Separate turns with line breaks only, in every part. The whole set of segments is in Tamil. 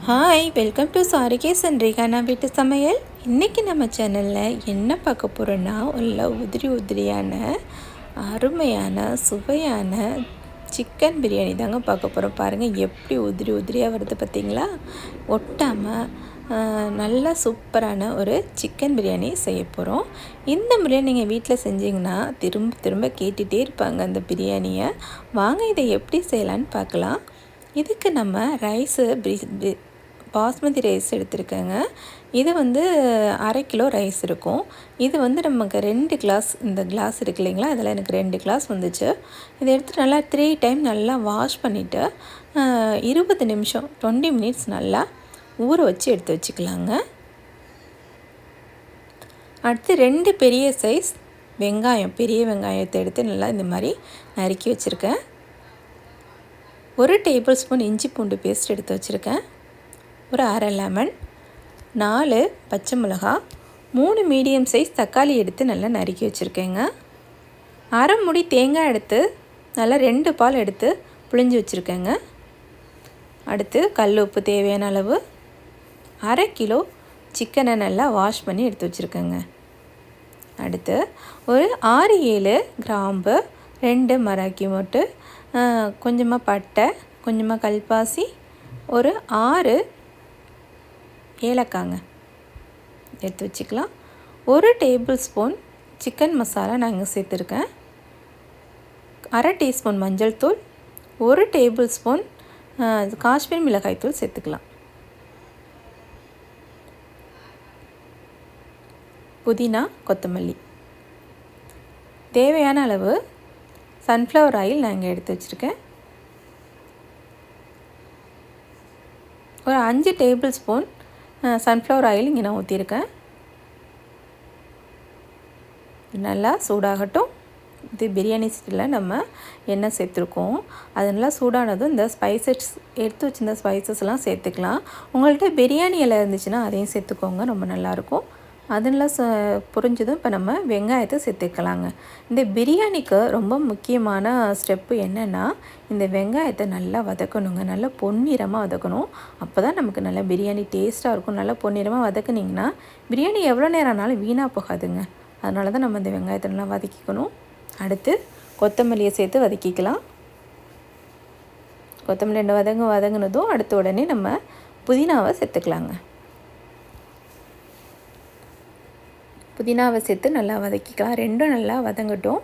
Hi, welcome to சாரிகேஸ் and Rehana வீட்டு சமையல். இன்றைக்கி நம்ம சேனலில் என்ன பார்க்க போகிறோன்னா, உள்ள உதிரியான அருமையான சுவையான சிக்கன் பிரியாணி தாங்க பார்க்க போகிறோம். பாருங்கள் எப்படி உதிரியாக வருது பார்த்திங்களா. ஒட்டாமல் நல்லா சூப்பரான ஒரு சிக்கன் பிரியாணி செய்ய போகிறோம். இந்த பிரியாணி நீங்கள் வீட்டில் செஞ்சிங்கன்னா திரும்ப கேட்டுகிட்டே இருப்பாங்க அந்த பிரியாணியை. வாங்க இதை எப்படி செய்யலான்னு பார்க்கலாம். இதுக்கு நம்ம ரைஸு பாஸ்மதி ரைஸ் எடுத்துருக்கேங்க. இது அரை கிலோ ரைஸ் இருக்கும். இது நமக்கு 2 கிளாஸ், இந்த கிளாஸ் இருக்கு இல்லைங்களா, அதில் எனக்கு 2 கிளாஸ் வந்துச்சு. இதை எடுத்துகிட்டு நல்லா 3 டைம் நல்லா வாஷ் பண்ணிவிட்டு 20 நிமிஷம் 20 மினிட்ஸ் நல்லா ஊற வச்சு எடுத்து வச்சுக்கலாங்க. அடுத்து 2 பெரிய சைஸ் பெரிய வெங்காயத்தை எடுத்து நல்லா இந்த மாதிரி நறுக்கி வச்சுருக்கேன். 1 டேபிள் ஸ்பூன் இஞ்சி பூண்டு பேஸ்ட் எடுத்து வச்சுருக்கேன். ஒரு அரை லெமன், 4 பச்சை மிளகா, 3 மீடியம் சைஸ் தக்காளி எடுத்து நல்லா நறுக்கி வச்சுருக்கேங்க. அரை முடி தேங்காய் எடுத்து நல்லா 2 பால் எடுத்து புழிஞ்சு வச்சுருக்கேங்க. அடுத்து கல் உப்பு தேவையான அளவு, அரை கிலோ சிக்கனை நல்லா வாஷ் பண்ணி எடுத்து வச்சுருக்கேங்க. அடுத்து ஒரு 6-7 கிராம்பு, 2 மராக்கி மொட்டு, கொஞ்சமாக பட்டை, கொஞ்சமாக கல்பாசி, ஒரு 6 ஏலக்காங்க எடுத்து வச்சுக்கலாம். 1 டேபிள் ஸ்பூன் சிக்கன் மசாலா நான் இங்கே சேர்த்துருக்கேன். அரை டீஸ்பூன் மஞ்சள் தூள், 1 டேபிள் ஸ்பூன் காஷ்மீர் மிளகாய் தூள் சேர்த்துக்கலாம். புதினா, கொத்தமல்லி, தேவையான அளவு சன்ஃப்ளவர் ஆயில் நான் இங்கே எடுத்து வச்சுருக்கேன். ஒரு 5 டேபிள் ஸ்பூன் சன்ஃப்ளவர் ஆயில் இங்கே நான் ஊற்றிருக்கேன். நல்லா சூடாகட்டும். இது பிரியாணி ஸ்டில்லில் நம்ம எண்ணெய் சேர்த்துருக்கோம். அது நல்லா சூடானதும் இந்த ஸ்பைசஸ் எடுத்து வச்சுருந்த ஸ்பைசஸ்லாம் சேர்த்துக்கலாம். உங்கள்கிட்ட பிரியாணி இலை இருந்துச்சுன்னா அதையும் சேர்த்துக்கோங்க, ரொம்ப நல்லாயிருக்கும். அதெல்லாம் புரிஞ்சதும் இப்போ நம்ம வெங்காயத்தை சேர்த்துக்கலாங்க. இந்த பிரியாணிக்கு ரொம்ப முக்கியமான ஸ்டெப்பு என்னென்னா, இந்த வெங்காயத்தை நல்லா வதக்கணுங்க. நல்லா பொன்னிறமாக வதக்கணும். அப்போ தான் நமக்கு நல்லா பிரியாணி டேஸ்ட்டாக இருக்கும். நல்லா பொன்னிறமாக வதக்குனிங்கன்னா பிரியாணி எவ்வளோ நேரம் ஆனாலும் வீணாக போகாதுங்க. அதனால தான் நம்ம இந்த வெங்காயத்தை நல்லா வதக்கிக்கணும். அடுத்து கொத்தமல்லியை சேர்த்து வதக்கிக்கலாம். கொத்தமல்லி வதங்கினதும் அடுத்த உடனே நம்ம புதினாவை சேர்த்துக்கலாங்க. புதினாவை சேர்த்து நல்லா வதக்கிக்கலாம். ரெண்டும் நல்லா வதங்கட்டும்.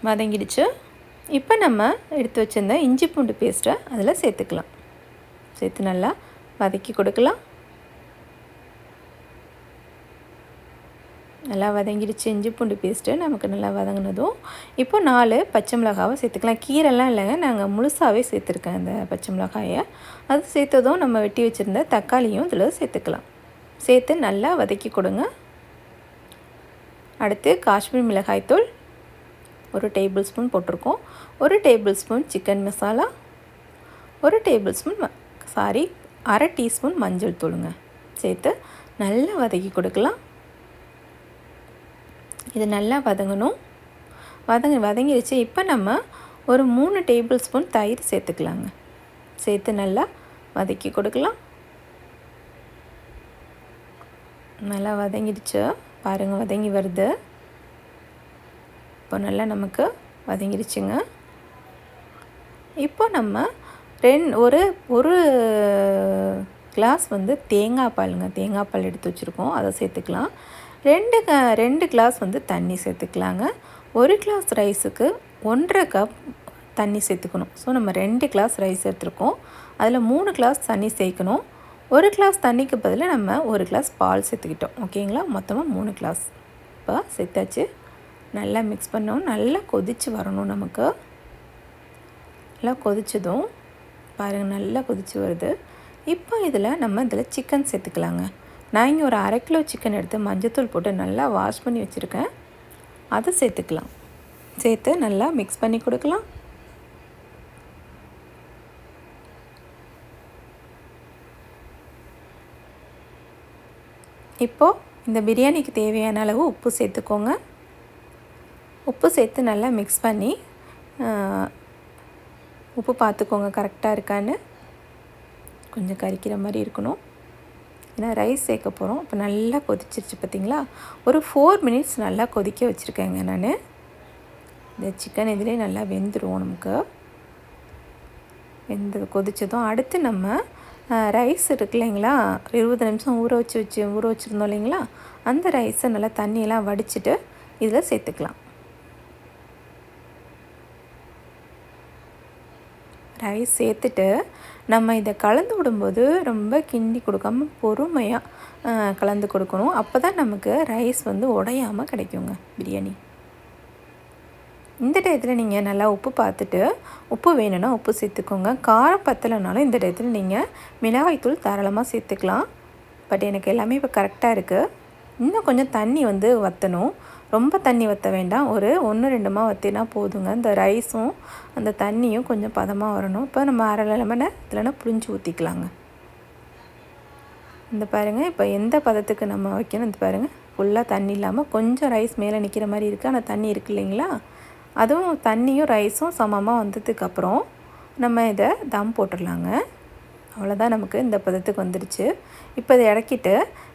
வதங்கிடுச்சு. இப்போ நம்ம எடுத்து வச்சிருந்த இஞ்சி பூண்டு பேஸ்ட்டை அதில் சேர்த்துக்கலாம். சேர்த்து நல்லா வதக்கி கொடுக்கலாம். நல்லா வதங்கிடுச்சு இஞ்சி பூண்டு பேஸ்ட்டு நமக்கு நல்லா வதங்கினதும் இப்போ 4 பச்சை மிளகாவை சேர்த்துக்கலாம். கீரைலாம் இல்லைங்க, நாங்கள் முழுசாகவே சேர்த்துருக்கேன் அந்த பச்சை மிளகாயை. அது சேர்த்ததும் நம்ம வெட்டி வச்சுருந்த தக்காளியும் இதில் சேர்த்துக்கலாம். சேர்த்து நல்லா வதக்கி கொடுங்க. அடுத்து காஷ்மீர் மிளகாய்த்தூள் 1 டேபிள் ஸ்பூன் போட்டிருக்கோம். 1 table spoon chicken masala, 1 table spoon அரை டீஸ்பூன் மஞ்சள் தூளுங்க சேர்த்து நல்லா வதக்கி கொடுக்கலாம். இது நல்லா வதங்கணும். வதங்கிடுச்சு. இப்போ நம்ம ஒரு 3 டேபிள் ஸ்பூன் தயிர் சேர்த்துக்கலாங்க. சேர்த்து நல்லா வதக்கி கொடுக்கலாம். நல்லா வதங்கிடுச்சு பாருங்கள், வதங்கி வருது. இப்போ நல்லா நமக்கு வதங்கிடுச்சுங்க. இப்போ நம்ம ஒரு கிளாஸ் தேங்காய் பால் எடுத்து வச்சுருக்கோம், அதை சேர்த்துக்கலாம். 2 கிளாஸ் தண்ணி சேர்த்துக்கலாங்க. 1 கிளாஸ் ரைஸுக்கு 1.5 கப் தண்ணி சேர்த்துக்கணும். ஸோ நம்ம 2 கிளாஸ் ரைஸ் எடுத்துருக்கோம், அதில் 3 கிளாஸ் தண்ணி சேர்க்கணும். 1 கிளாஸ் தண்ணிக்கு பதிலாக நம்ம 1 கிளாஸ் பால் சேர்த்துக்கிட்டோம். ஓகேங்களா, மொத்தமாக 3 கிளாஸ் இப்போ சேர்த்தாச்சு. நல்லா மிக்ஸ் பண்ணோம். நல்லா கொதித்து வரணும். நமக்கு நல்லா கொதிச்சதும் பாருங்கள், நல்லா கொதித்து வருது. இப்போ இதில் சிக்கன் சேர்த்துக்கலாங்க. நான் இங்கே ஒரு அரை கிலோ சிக்கன் எடுத்து மஞ்சத்தூள் போட்டு நல்லா வாஷ் பண்ணி வச்சுருக்கேன், அதை சேர்த்துக்கலாம். சேர்த்து நல்லா மிக்ஸ் பண்ணி கொடுக்கலாம். இப்போது இந்த பிரியாணிக்கு தேவையான அளவு உப்பு சேர்த்துக்கோங்க. உப்பு சேர்த்து நல்லா மிக்ஸ் பண்ணி உப்பு பார்த்துக்கோங்க கரெக்டாக இருக்கான்னு. கொஞ்சம் கரிக்கிற மாதிரி இருக்கணும். ஏன்னா ரைஸ் சேர்க்க போகிறோம். இப்போ நல்லா கொதிச்சிருச்சு பார்த்திங்களா. ஒரு 4 மினிட்ஸ் நல்லா கொதிக்க வச்சுருக்கேங்க நான். இந்த சிக்கன் இதிலே நல்லா வெந்துடும் நமக்கு. வெந்து கொதித்ததும் அடுத்து நம்ம ரைஸ் இருக்கு இல்லைங்களா, 20 நிமிஷம் ஊற வச்சுருந்தோம் இல்லைங்களா, அந்த ரைஸை நல்லா தண்ணியெல்லாம் வடிச்சிட்டு இதில் சேர்த்துக்கலாம். ரைஸ் சேர்த்துட்டு நம்ம இதை கலந்து விடும்போது ரொம்ப கிண்டி கொடுக்காம பொறுமையாக கலந்து கொடுக்கணும். அப்போ தான் நமக்கு ரைஸ் வந்து உடையாமல் கிடைக்குங்க பிரியாணி. இந்த டயத்தில் நீங்கள் நல்லா உப்பு பார்த்துட்டு, உப்பு வேணும்னா உப்பு சேர்த்துக்கோங்க. காரம் பத்தலைனாலும் இந்த டயத்தில் நீங்கள் மிளகாய்த்தூள் தாராளமாக சேர்த்துக்கலாம். பட் எனக்கு எல்லாமே இப்போ கரெக்டாக இருக்குது. இன்னும் கொஞ்சம் தண்ணி வந்து வற்றணும். ரொம்ப தண்ணி வற்ற வேண்டாம். ஒரு 1-2 வற்றினா போதுங்க. இந்த ரைஸும் அந்த தண்ணியும் கொஞ்சம் பதமாக வரணும். இப்போ நம்ம அரை லெமனை இல்லைன்னா புளிஞ்சு ஊற்றிக்கலாங்க. இந்த பாருங்கள், இப்போ எந்த பதத்துக்கு நம்ம வைக்கணும் இந்த பாருங்கள், ஃபுல்லாக தண்ணி இல்லாமல் கொஞ்சம் ரைஸ் மேலே நிற்கிற மாதிரி இருக்குது. ஆனால் தண்ணி இருக்குது இல்லைங்களா, அதுவும் தண்ணியும் ரைஸும் சமமாக வந்ததுக்கப்புறம் நம்ம இதை தம் போட்டுடலாங்க. அவ்வளோதான், நமக்கு இந்த பதத்துக்கு வந்துடுச்சு. இப்போ இதை இறக்கிட்டு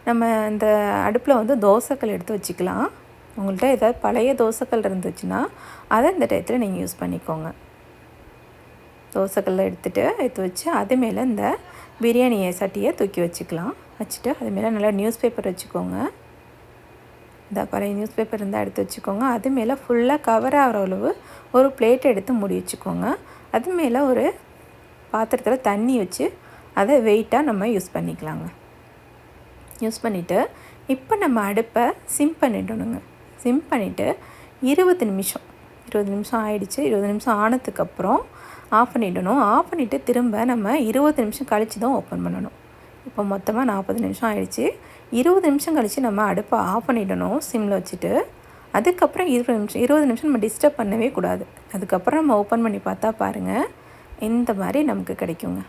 நம்ம இந்த அடுப்பில் வந்து தோசைக்கல் எடுத்து வச்சுக்கலாம். உங்கள்கிட்ட ஏதாவது பழைய தோசைக்கல் இருந்துச்சுன்னா அதை இந்த டயத்தில் நீங்கள் யூஸ் பண்ணிக்கோங்க. தோசைக்கல்லை எடுத்து வச்சு அது மேலே இந்த பிரியாணி சட்டியை தூக்கி வச்சுக்கலாம். வச்சுட்டு அது மேலே நல்லா நியூஸ் பேப்பர் வச்சுக்கோங்க. இந்த பழைய நியூஸ் பேப்பர் இருந்தால் எடுத்து வச்சுக்கோங்க. அது மேலே ஃபுல்லாக கவர் ஆகிற அளவு ஒரு பிளேட் எடுத்து மூடி வச்சுக்கோங்க. அது மேலே ஒரு பாத்திரத்தில் தண்ணி வச்சு அதை வெயிட்டாக நம்ம யூஸ் பண்ணிக்கலாங்க. யூஸ் பண்ணிவிட்டு இப்போ நம்ம அடுப்பை சிம் பண்ணிடணுங்க. சிம் பண்ணிவிட்டு 20 நிமிஷம் ஆகிடுச்சு. 20 நிமிஷம் ஆனதுக்கப்புறம் ஆஃப் பண்ணிடணும். ஆஃப் பண்ணிவிட்டு திரும்ப நம்ம 20 நிமிஷம் கழித்து தான் ஓப்பன் பண்ணணும். இப்போ மொத்தமாக 40 நிமிஷம் ஆகிடுச்சு. 20 நிமிஷம் கழித்து நம்ம அடுப்பை ஆஃப் பண்ணிடணும் சிம்மில் வச்சுட்டு. அதுக்கப்புறம் 20 நிமிஷம் நம்ம டிஸ்டர்ப் பண்ணவே கூடாது. அதுக்கப்புறம் நம்ம ஓப்பன் பண்ணி பார்த்தா பாருங்கள், இந்த மாதிரி நமக்கு கிடைக்குங்க.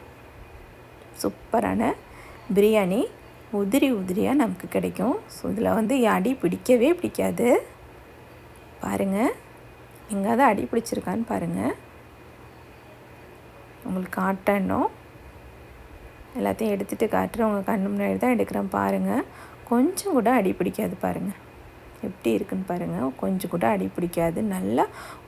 சூப்பரான பிரியாணி உதிரியாக நமக்கு கிடைக்கும். ஸோ இதில் வந்து அடி பிடிக்காது. பாருங்கள், எங்கேயாவது அடி பிடிச்சிருக்கான்னு பாருங்கள். உங்களுக்கு காட்டணும், எல்லாத்தையும் எடுத்துகிட்டு காட்டுறேன். உங்கள் கண்ணு முன்னாடி தான் எடுக்கிறேன் பாருங்கள். கொஞ்சம் கூட அடி பிடிக்காது பாருங்கள். எப்படி இருக்குன்னு பாருங்கள். கொஞ்சம் கூட அடி பிடிக்காது. நல்லா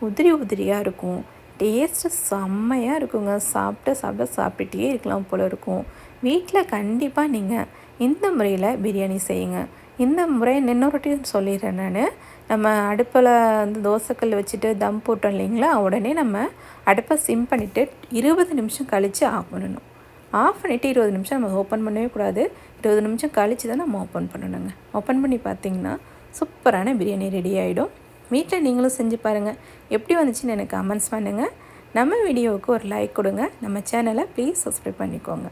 உதிரியாக இருக்கும். டேஸ்ட்டு செம்மையாக இருக்குங்க. சாப்பிட்டுட்டே இருக்கலாம் போல் இருக்கும். வீட்டில் கண்டிப்பாக நீங்கள் இந்த முறையில் பிரியாணி செய்யுங்க. இந்த முறை இன்னொரு சொல்லிடுறேன் நான். நம்ம அடுப்பில் வந்து தோசைக்கல் வச்சுட்டு தம் போட்டோம் இல்லைங்களா, உடனே நம்ம அடுப்பை சிம் பண்ணிவிட்டு 20 நிமிஷம் கழித்து ஆஃப் பண்ணணும். ஆஃப் பண்ணிவிட்டு 20 நிமிஷம் நம்ம ஓப்பன் பண்ணவே கூடாது. 20 நிமிஷம் கழித்து தான் நம்ம ஓப்பன் பண்ணணுங்க. ஓப்பன் பண்ணி பார்த்திங்கன்னா சூப்பரான பிரியாணி ரெடி ஆகிடும். வீட்டில் நீங்களும் செஞ்சு பாருங்கள். எப்படி வந்துச்சுன்னு எனக்கு கமெண்ட்ஸ் பண்ணுங்கள். நம்ம வீடியோவுக்கு ஒரு லைக் கொடுங்க. நம்ம சேனலை ப்ளீஸ் சப்ஸ்கிரைப் பண்ணிக்கோங்க.